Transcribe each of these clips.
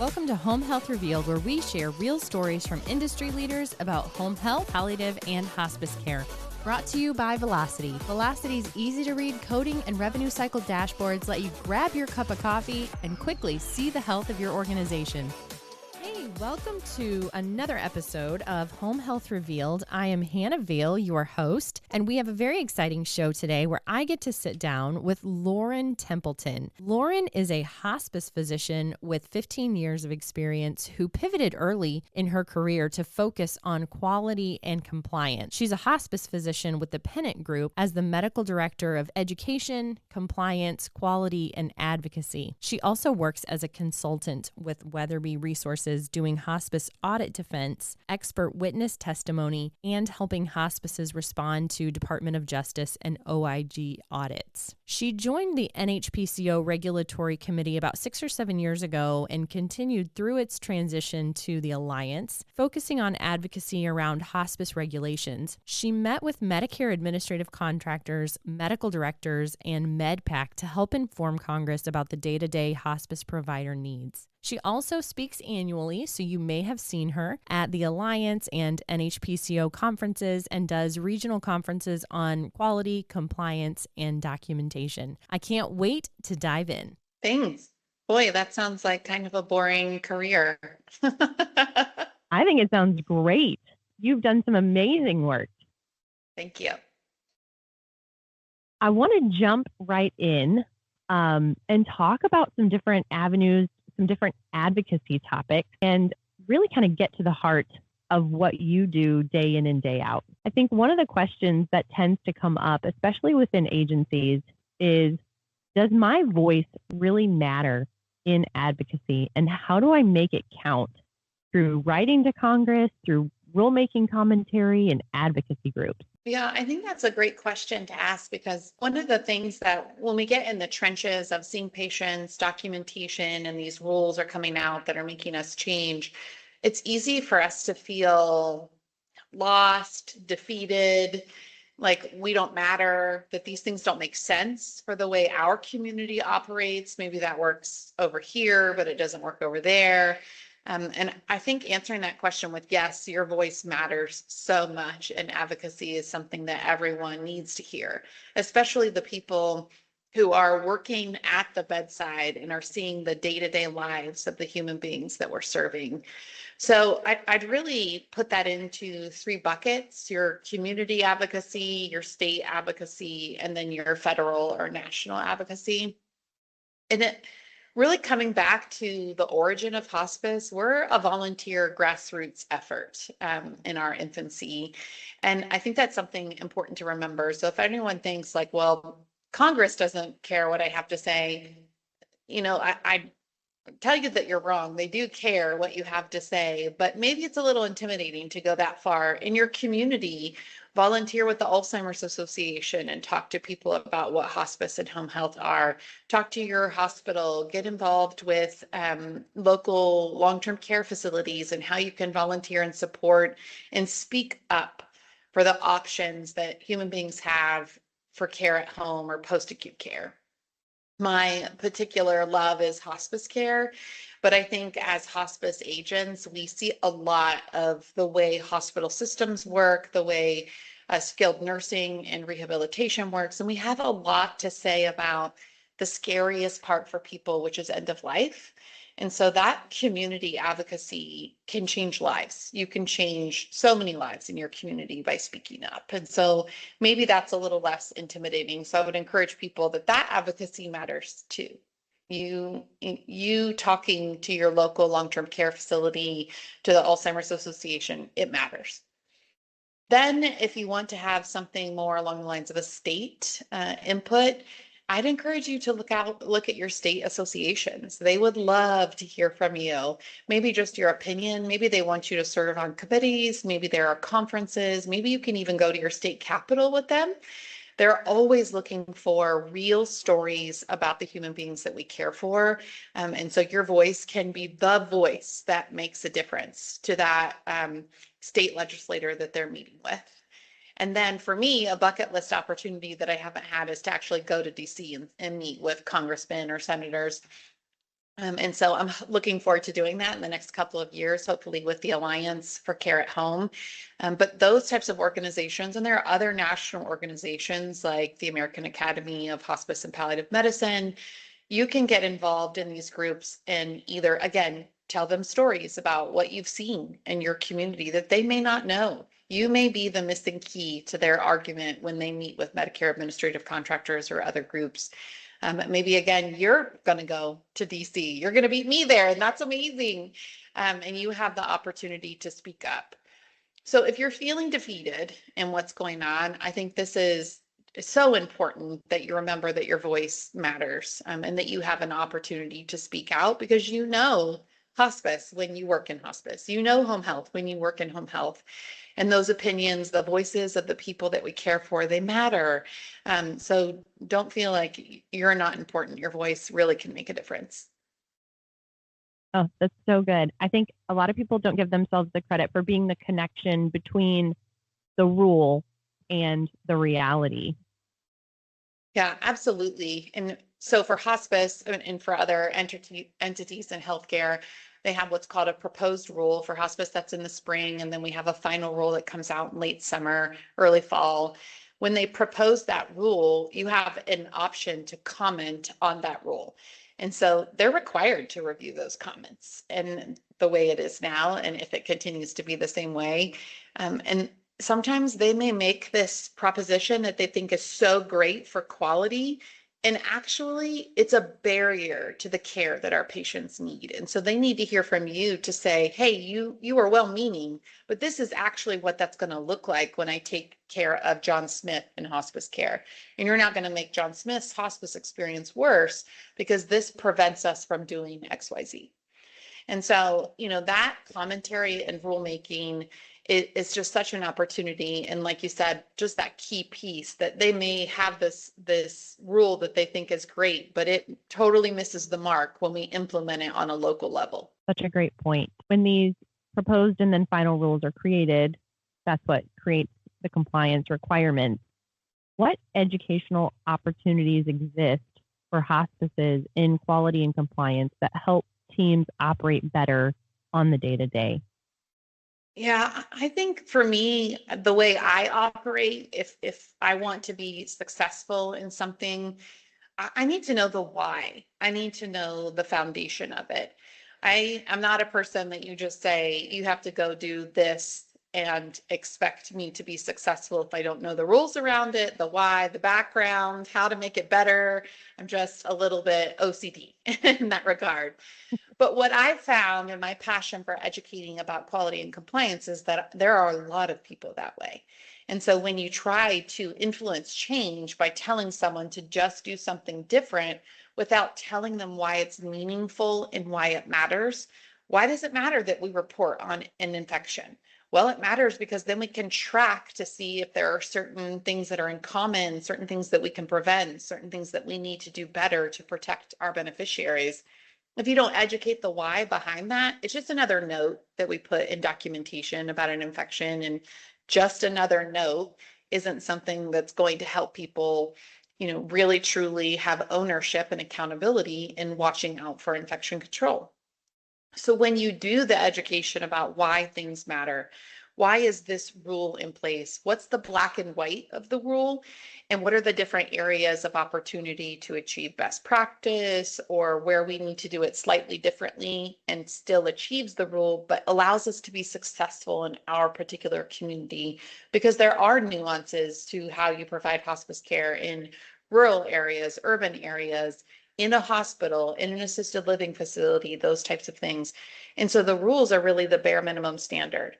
Welcome to Home Health Revealed, where we share real stories from industry leaders about home health, palliative, and hospice care. Brought to you by Velocity. Velocity's easy-to-read coding and revenue cycle dashboards let you grab your cup of coffee and quickly see the health of your organization. Hey, welcome to another episode of Home Health Revealed. I am Hannah Vail, your host, and we have a very exciting show today where I get to sit down with Lauren Templeton. Lauren is a hospice physician with 15 years of experience who pivoted early in her career to focus on quality and compliance. She's a hospice physician with the Pennant Group as the medical director of education, compliance, quality, and advocacy. She also works as a consultant with Weatherby Resources, doing hospice audit defense, expert witness testimony, and helping hospices respond to Department of Justice and OIG audits. She joined the NHPCO Regulatory Committee about 6 or 7 years ago and continued through its transition to the Alliance, focusing on advocacy around hospice regulations. She met with Medicare administrative contractors, medical directors, and MedPAC to help inform Congress about the day-to-day hospice provider needs. She also speaks annually, so you may have seen her at the Alliance and NHPCO conferences and does regional conferences on quality, compliance, and documentation. I can't wait to dive in. Thanks. Boy, that sounds like kind of a boring career. I think it sounds great. You've done some amazing work. Thank you. I want to jump right in and talk about some different avenues, some different advocacy topics, and really kind of get to the heart of what you do day in and day out. I think one of the questions that tends to come up, especially within agencies, is, does my voice really matter in advocacy? And how do I make it count through writing to Congress, through rulemaking commentary, and advocacy groups? Yeah, I think that's a great question to ask, because one of the things that when we get in the trenches of seeing patients, documentation, and these rules are coming out that are making us change, it's easy for us to feel lost, defeated, like we don't matter, that these things don't make sense for the way our community operates. Maybe that works over here, but it doesn't work over there. And I think answering that question with yes, your voice matters so much, and advocacy is something that everyone needs to hear, especially the people who are working at the bedside and are seeing the day-to-day lives of the human beings that we're serving. So I'd really put that into 3 buckets: your community advocacy, your state advocacy, and then your federal or national advocacy. And it really coming back to the origin of hospice, we're a volunteer grassroots effort in our infancy. And I think that's something important to remember. So if anyone thinks like, well, Congress doesn't care what I have to say, I tell you that you're wrong. They do care what you have to say, but maybe it's a little intimidating to go that far. In your community, volunteer with the Alzheimer's Association and talk to people about what hospice and home health are. Talk to your hospital, get involved with local long-term care facilities and how you can volunteer and support and speak up for the options that human beings have for care at home or post-acute care. My particular love is hospice care, but I think as hospice agents, we see a lot of the way hospital systems work, the way skilled nursing and rehabilitation works, and we have a lot to say about the scariest part for people, which is end of life. And so that community advocacy can change lives. You can change so many lives in your community by speaking up. And so maybe that's a little less intimidating. So I would encourage people that advocacy matters too. You talking to your local long-term care facility, to the Alzheimer's Association, it matters. Then if you want to have something more along the lines of a state input, I'd encourage you to look at your state associations. They would love to hear from you. Maybe just your opinion. Maybe they want you to serve on committees. Maybe there are conferences. Maybe you can even go to your state capitol with them. They're always looking for real stories about the human beings that we care for. And so your voice can be the voice that makes a difference to that state legislator that they're meeting with. And then for me, a bucket list opportunity that I haven't had is to actually go to DC and meet with congressmen or senators And so I'm looking forward to doing that in the next couple of years, hopefully with the Alliance for Care at Home. But those types of organizations, and there are other national organizations like the American Academy of Hospice and Palliative Medicine, you can get involved in these groups and either, again, tell them stories about what you've seen in your community that they may not know. You may be the missing key to their argument when they meet with Medicare administrative contractors or other groups. Maybe again, you're going to go to DC. You're going to beat me there, and that's amazing. And you have the opportunity to speak up. So if you're feeling defeated in what's going on, I think this is so important that you remember that your voice matters, and that you have an opportunity to speak out, because you know hospice when you work in hospice, you know home health when you work in home health. And those opinions, the voices of the people that we care for, they matter. So don't feel like you're not important. Your voice really can make a difference. Oh, that's so good. I think a lot of people don't give themselves the credit for being the connection between the rule and the reality. Yeah, absolutely. And so for hospice and for other entities in healthcare, they have what's called a proposed rule for hospice that's in the spring. And then we have a final rule that comes out in late summer, early fall. When they propose that rule, you have an option to comment on that rule. And so they're required to review those comments and the way it is now, and if it continues to be the same way. And sometimes they may make this proposition that they think is so great for quality, and actually it's a barrier to the care that our patients need. And so they need to hear from you to say, hey, you are well-meaning, but this is actually what that's going to look like when I take care of John Smith in hospice care. And you're not going to make John Smith's hospice experience worse because this prevents us from doing XYZ. And so, that commentary and rulemaking is just such an opportunity. And like you said, just that key piece that they may have this rule that they think is great, but it totally misses the mark when we implement it on a local level. Such a great point. When these proposed and then final rules are created, that's what creates the compliance requirements. What educational opportunities exist for hospices in quality and compliance that help teams operate better on the day-to-day? Yeah, I think for me, the way I operate, if I want to be successful in something, I need to know the why. I need to know the foundation of it. I'm not a person that you just say, you have to go do this and expect me to be successful if I don't know the rules around it, the why, the background, how to make it better. I'm just a little bit OCD in that regard. But what I've found in my passion for educating about quality and compliance is that there are a lot of people that way. And so when you try to influence change by telling someone to just do something different without telling them why it's meaningful and why it matters, why does it matter that we report on an infection? Well, it matters because then we can track to see if there are certain things that are in common, certain things that we can prevent, certain things that we need to do better to protect our beneficiaries. If you don't educate the why behind that, it's just another note that we put in documentation about an infection, and just another note isn't something that's going to help people, really truly have ownership and accountability in watching out for infection control. So when you do the education about why things matter, why is this rule in place? What's the black and white of the rule? And what are the different areas of opportunity to achieve best practice, or where we need to do it slightly differently and still achieves the rule, but allows us to be successful in our particular community? Because there are nuances to how you provide hospice care in rural areas, urban areas, in a hospital, in an assisted living facility, those types of things. And so the rules are really the bare minimum standard.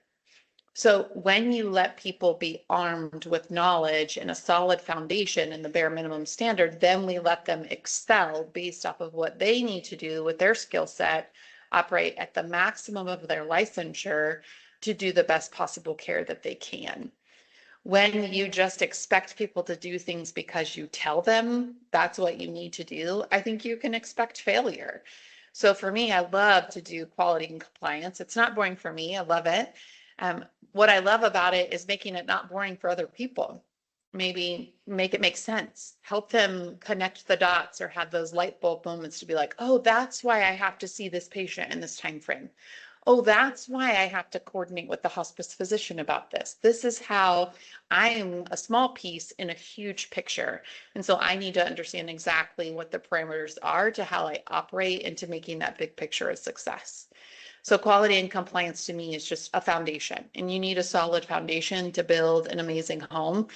So when you let people be armed with knowledge and a solid foundation in the bare minimum standard, then we let them excel based off of what they need to do with their skill set, operate at the maximum of their licensure to do the best possible care that they can. When you just expect people to do things because you tell them that's what you need to do, I think you can expect failure. So for me, I love to do quality and compliance. It's not boring for me. I love it. What I love about it is making it not boring for other people, maybe make it make sense, help them connect the dots or have those light bulb moments to be like, oh, that's why I have to see this patient in this time frame. Oh, that's why I have to coordinate with the hospice physician about this. This is how I am a small piece in a huge picture. And so I need to understand exactly what the parameters are to how I operate into making that big picture a success. So quality and compliance to me is just a foundation, and you need a solid foundation to build an amazing home.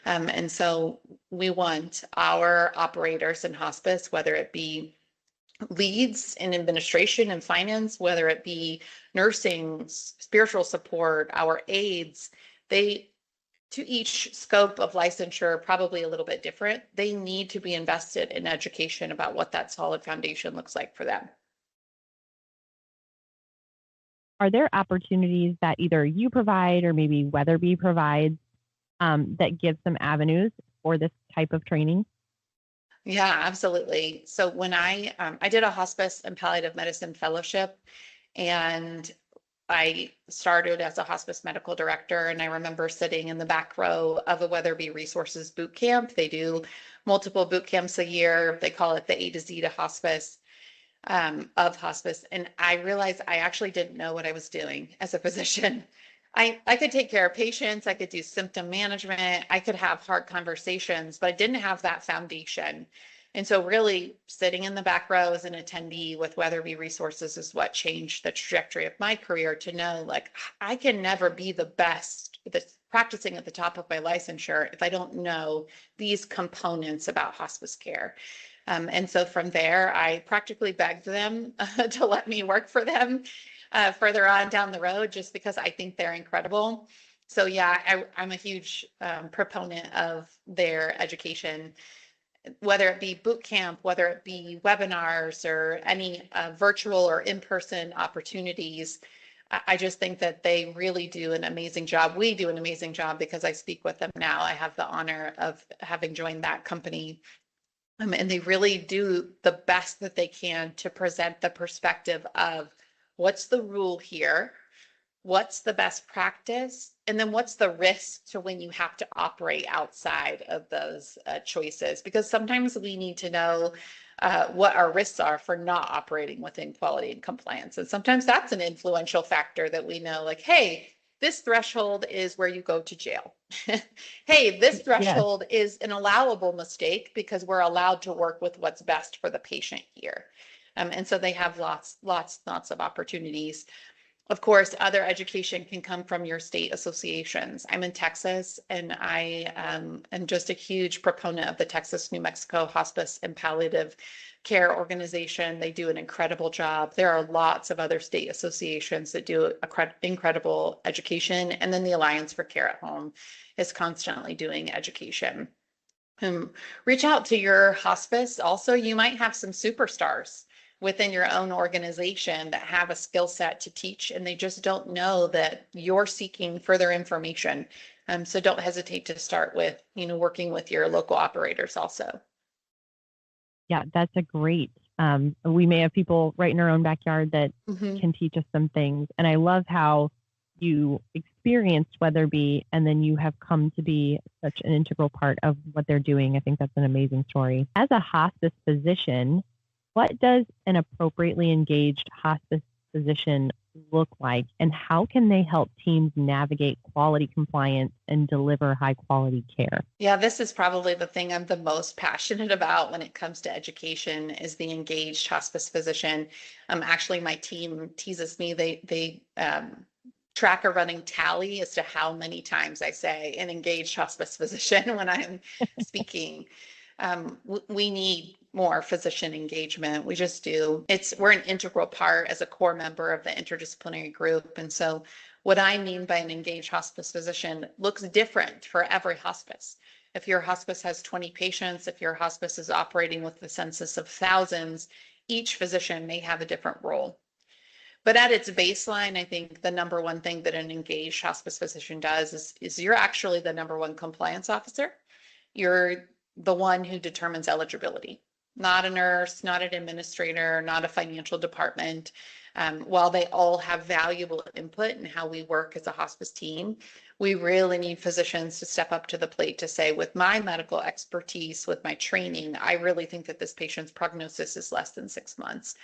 And so we want our operators in hospice, whether it be leads in administration and finance, whether it be nursing, spiritual support, our aides, they, to each scope of licensure, probably a little bit different, they need to be invested in education about what that solid foundation looks like for them. Are there opportunities that either you provide or maybe Weatherby provides that give some avenues for this type of training? Yeah, absolutely. So when I did a hospice and palliative medicine fellowship, and I started as a hospice medical director, and I remember sitting in the back row of a Weatherby Resources boot camp. They do multiple boot camps a year. They call it the A to Z to hospice, of hospice. And I realized I actually didn't know what I was doing as a physician. I could take care of patients, I could do symptom management, I could have hard conversations, but I didn't have that foundation. And so really sitting in the back row as an attendee with Weatherby Resources is what changed the trajectory of my career, to know like I can never be the best that's practicing at the top of my licensure if I don't know these components about hospice care. And so from there, I practically begged them to let me work for them further on down the road, just because I think they're incredible. So yeah, I'm a huge proponent of their education, whether it be boot camp, whether it be webinars or any virtual or in-person opportunities. I just think that they really do an amazing job. We do an amazing job because I speak with them now. I have the honor of having joined that company. And they really do the best that they can to present the perspective of what's the rule here, what's the best practice, and then what's the risk to when you have to operate outside of those choices. Because sometimes we need to know what our risks are for not operating within quality and compliance. And sometimes that's an influential factor that we know, like, hey, this threshold is where you go to jail. Hey, this threshold is an allowable mistake because we're allowed to work with what's best for the patient here. And so they have lots of opportunities. Of course, other education can come from your state associations. I'm in Texas, and I am just a huge proponent of the Texas New Mexico Hospice and Palliative Care Organization. They do an incredible job. There are lots of other state associations that do incredible education. And then the Alliance for Care at Home is constantly doing education. Reach out to your hospice. Also, you might have some superstars within your own organization that have a skill set to teach, and they just don't know that you're seeking further information. So don't hesitate to start with, working with your local operators also. Yeah, that's a great. We may have people right in our own backyard that can teach us some things. And I love how you experienced Weatherby and then you have come to be such an integral part of what they're doing. I think that's an amazing story. As a hospice physician, what does an appropriately engaged hospice physician look like, and how can they help teams navigate quality compliance and deliver high quality care? Yeah, this is probably the thing I'm the most passionate about when it comes to education, is the engaged hospice physician. Actually, my team teases me. They track a running tally as to how many times I say an engaged hospice physician when I'm speaking. We need more physician engagement. We just do. We're an integral part as a core member of the interdisciplinary group. And so what I mean by an engaged hospice physician looks different for every hospice. If your hospice has 20 patients, if your hospice is operating with the census of thousands, each physician may have a different role. But at its baseline, I think the number one thing that an engaged hospice physician does is you're actually the number one compliance officer. You're the one who determines eligibility, not a nurse, not an administrator, not a financial department. While they all have valuable input in how we work as a hospice team, we really need physicians to step up to the plate to say, with my medical expertise, with my training, I really think that this patient's prognosis is less than 6 months.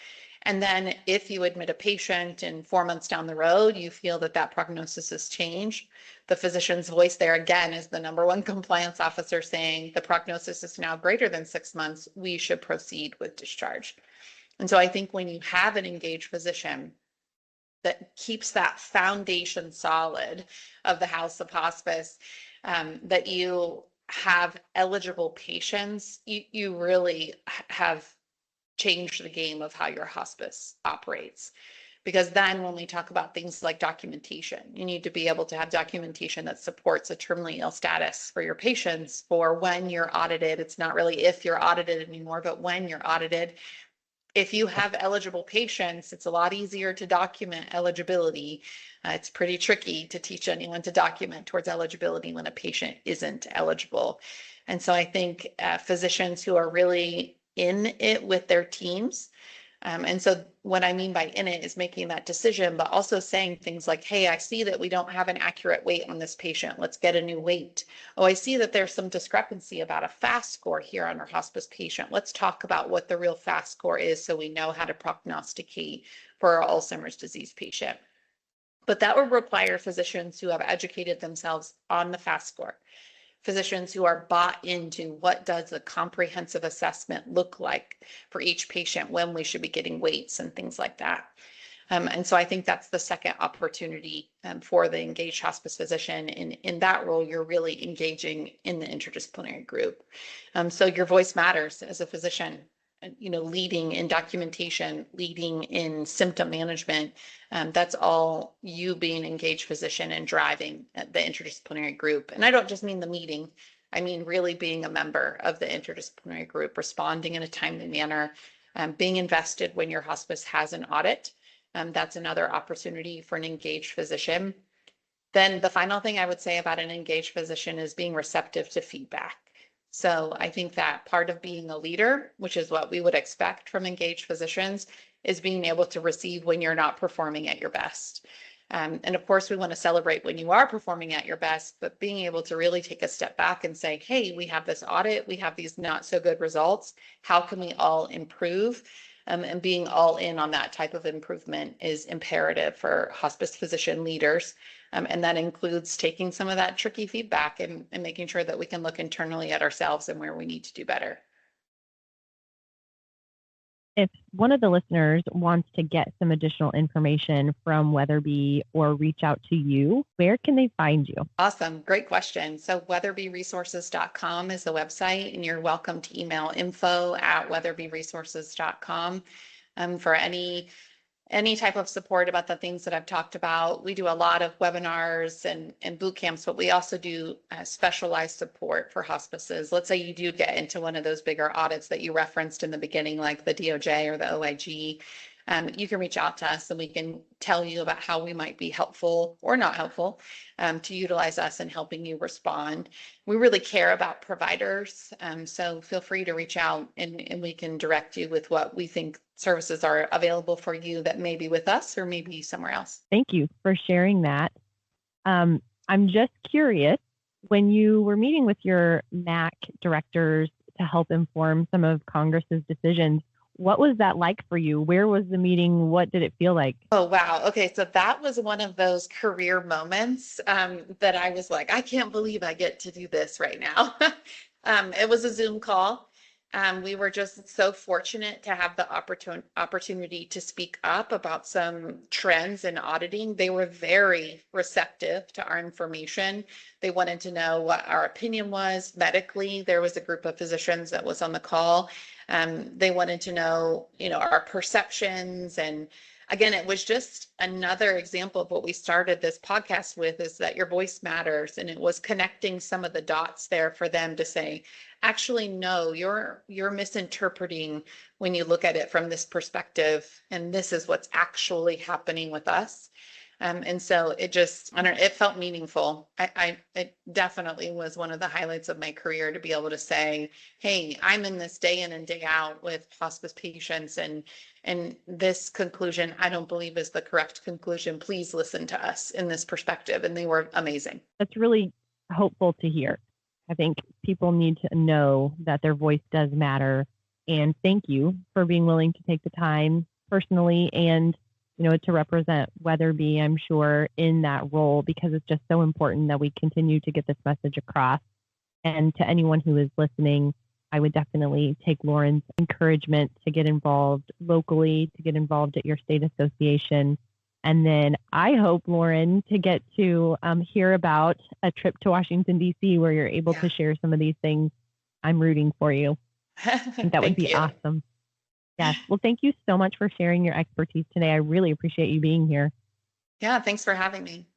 And then if you admit a patient and 4 months down the road, you feel that that prognosis has changed, the physician's voice there again is the number one compliance officer saying the prognosis is now greater than 6 months, we should proceed with discharge. And so I think when you have an engaged physician that keeps that foundation solid of the house of hospice, that you have eligible patients, you really have changed the game of how your hospice operates. Because then when we talk about things like documentation, you need to be able to have documentation that supports a terminally ill status for your patients for when you're audited. It's not really if you're audited anymore, but when you're audited. If you have eligible patients, it's a lot easier to document eligibility. It's pretty tricky to teach anyone to document towards eligibility when a patient isn't eligible. And so I think physicians who are really in it with their teams, and so what I mean by in it is making that decision, but also saying things like, hey, I see that we don't have an accurate weight on this patient. Let's get a new weight. Oh, I see that there's some discrepancy about a FAST score here on our hospice patient. Let's talk about what the real FAST score is so we know how to prognosticate for our Alzheimer's disease patient. But that would require physicians who have educated themselves on the FAST score. Physicians who are bought into what does a comprehensive assessment look like for each patient, when we should be getting weights and things like that. And so I think that's the second opportunity for the engaged hospice physician. In that role, you're really engaging in the interdisciplinary group. So your voice matters as a physician, leading in documentation, leading in symptom management. That's all you being an engaged physician and driving the interdisciplinary group. And I don't just mean the meeting. I mean really being a member of the interdisciplinary group, responding in a timely manner, being invested when your hospice has an audit. That's another opportunity for an engaged physician. Then the final thing I would say about an engaged physician is being receptive to feedback. So I think that part of being a leader, which is what we would expect from engaged physicians, is being able to receive when you're not performing at your best. And of course, we want to celebrate when you are performing at your best, but being able to really take a step back and say, hey, we have this audit, we have these not so good results. How can we all improve? And being all in on that type of improvement is imperative for hospice physician leaders. And that includes taking some of that tricky feedback and making sure that we can look internally at ourselves and where we need to do better. If one of the listeners wants to get some additional information from Weatherby or reach out to you, where can they find you? Awesome. Great question. So weatherbyresources.com is the website, and you're welcome to email info@weatherbyresources.com for any type of support about the things that I've talked about. We do a lot of webinars and boot camps, but we also do specialized support for hospices. Let's say you do get into one of those bigger audits that you referenced in the beginning, like the DOJ or the OIG. You can reach out to us and we can tell you about how we might be helpful or not helpful to utilize us in helping you respond. We really care about providers, so feel free to reach out and we can direct you with what we think services are available for you that may be with us or maybe somewhere else. Thank you for sharing that. I'm just curious, when you were meeting with your MAC directors to help inform some of Congress's decisions, what was that like for you? Where was the meeting? What did it feel like? Oh, wow. Okay. So that was one of those career moments that I was like, I can't believe I get to do this right now. It was a Zoom call. We were just so fortunate to have the opportunity to speak up about some trends in auditing. They were very receptive to our information. They wanted to know what our opinion was medically. There was a group of physicians that was on the call. They wanted to know, our perceptions. And again, it was just another example of what we started this podcast with, is that your voice matters. And it was connecting some of the dots there for them to say, actually, no, you're misinterpreting when you look at it from this perspective. And this is what's actually happening with us. And so it just, I don't know, it felt meaningful. It definitely was one of the highlights of my career to be able to say, hey, I'm in this day in and day out with hospice patients, and this conclusion, I don't believe is the correct conclusion. Please listen to us in this perspective. And they were amazing. That's really hopeful to hear. I think people need to know that their voice does matter. And thank you for being willing to take the time personally and, to represent Weatherby, I'm sure, in that role, because it's just so important that we continue to get this message across. And to anyone who is listening, I would definitely take Lauren's encouragement to get involved locally, to get involved at your state association. And then I hope, Lauren, to get to hear about a trip to Washington, D.C., where you're able to share some of these things. I'm rooting for you. I think that would be awesome. Yes. Well, thank you so much for sharing your expertise today. I really appreciate you being here. Yeah, thanks for having me.